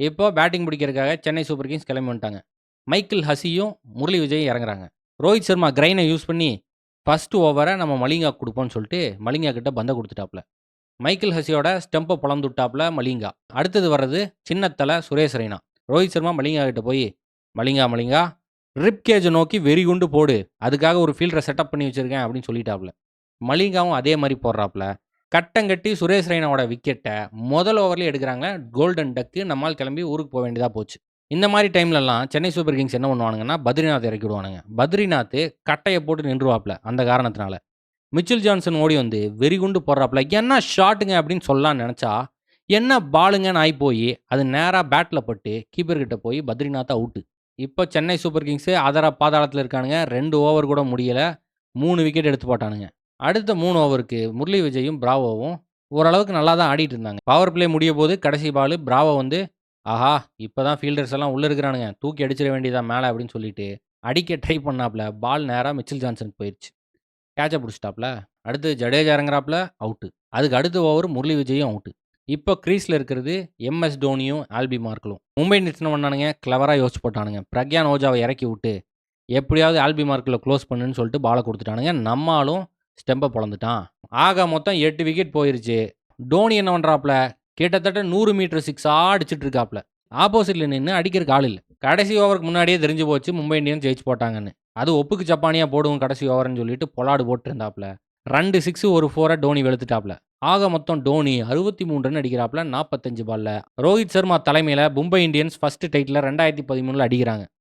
இப்போ பேட்டிங் பிடிக்கிறதுக்காக Chennai super Kings கிளம்பி வந்துட்டாங்க. மைக்கேல் ஹசியும், முரளி விஜயும் இறங்குறாங்க. ரோஹித் சர்மா கிரைனை யூஸ் பண்ணி ஃபர்ஸ்ட் ஓவர நம்ம மலிங்காக்கு குடுப்போம்னு சொல்லிட்டு, மலிங்கா கிட்ட பந்த குடுத்துட்டாப்ல. மைக்கேல் ஹசியோட ஸ்டெம்ப பொளந்து விட்டாப்ல மலிங்கா. அடுத்தது வர்றது சின்ன தல சுரேஷ் ரெய்னா. ரோஹித் சர்மா மலிங்கா கிட்ட போய், மலிங்கா ரிப் கேஜ நோக்கி வெறிகுண்டு போடு. அதுக்காக ஒரு ஃபீல்டர செட்டப் பண்ணி வச்சிருக்கேன் அப்படின்னு சொல்லிட்டாப்ல. மலிங்காவும் அதே மாரி போடுறாப்ல. கட்டங்கட்டி சுரேஷ் ரெய்னாவோட விக்கெட்ட முதல் ஓவர்லயே எடுக்குறாங்க. கோல்டன் டக்கு. நம்மாள் கிளம்பி ஊருக்கு போ வேண்டியதா போச்சு. இந்த மாரி டைம்லலாம் சென்னை சூப்பர் கிங்ஸ் என்ன பண்ணுவானுங்கன்னா, பத்ரிநாத் இறக்கி விடுவானுங்க. பத்ரிநாத் கட்டைய போட்டு நின்றுவாப்ல அந்த காரணத்தினால. மிச்சல் ஜான்சன் ஓடி வந்து வெறிகுண்டு போடுறாப்ல. "என்ன ஷாட்டுங்க" அப்படின்னு சொல்லலாம்னு நெனச்சா, என்ன பாலுங்கன்னு ஆயிப்போயி, அது நேரா பேட்ல பட்டு கீப்பர் கிட்ட போய் பத்ரிநாத் அவுட்டு. இப்ப சென்னை சூப்பர் கிங்ஸ் அதர பாதாளத்தில இருக்கானுங்க. 2 ஓவர் கூட முடியல. 3 விக்கெட் எடுத்து போட்டானுங்க. அடுத்த 3 ஓவருக்கு முரளி விஜயும், பிராவோவும் ஓரளவுக்கு நல்லா தான் ஆடிட்டு இருந்தாங்க. பவர் பிளே முடியப்போது கடைசி பாலு பிராவோ வந்து, "ஆஹா! இப்ப தான் ஃபீல்டர்ஸ் எல்லாம் உள்ள இருக்கிறானுங்க. தூக்கி அடிச்சிட வேண்டியது தான் மேல" அப்படின்னு சொல்லிட்டு அடிக்க ட்ரை பண்ணாப்ல. பால் நேரா மிச்சல் ஜான்சனுக்கு போயிருச்சு. கேட்ச புடிச்சுட்டாப்ல. அடுத்து ஜடேஜா இறங்குறாப்ல, அவுட்டு. அதுக்கு அடுத்த ஓவர் முரளி விஜயும் அவுட்டு. இப்போ கிரீஸ்ல இருக்கிறது எம்.எஸ். டோனியும், ஆல்பி மார்க்கலும். மும்பை இந்தியன்ஸ் என்ன பண்ணானுங்க, கிளவரா யோசிச்சு போட்டானுங்க. பிரக்யான் ஓஜாவ இறக்கி விட்டு, எப்படியாவது ஆல்பி மார்க்கல க்ளோஸ் பண்ணுன்னு சொல்லிட்டு பால குடுத்துட்டானுங்க. நம்ம ஆளும் ஸ்டெம்ப பொளந்துட்டான். ஆக மொத்தம் 8 விக்கெட் போயிருச்சு. டோனி என்ன பண்றாப்ல, கிட்டத்தட்ட 100 மீட்டர் சிக்ஸா அடிச்சிட்டு இருக்காப்ல. ஆப்போசிட்ல நின்னு அடிக்கிறதுக்கு ஆள் இல்ல. கடைசி ஓவருக்கு முன்னாடியே தெரிஞ்சு போச்சு மும்பை இந்தியன்ஸ் ஜெயிச்சு போட்டாங்கன்னு. அது ஒப்புக்கு சப்பானியா போடுவோம் கடைசி ஓவர்ன்னு சொல்லிட்டு பொலாடு போட்டுருந்தாப்ல. 2 6 ஒரு 4 டோனி வெளுத்துட்டாப்ல. ஆக மொத்தம் டோனி 63 ரன் அடிக்கிறாப்ல 45 பால்ல. ரோஹித் சர்மா தலைமையில மும்பை இந்தியன்ஸ் ஃபர்ஸ்ட் டைட்டில 2013ல அடிக்கிறாங்க.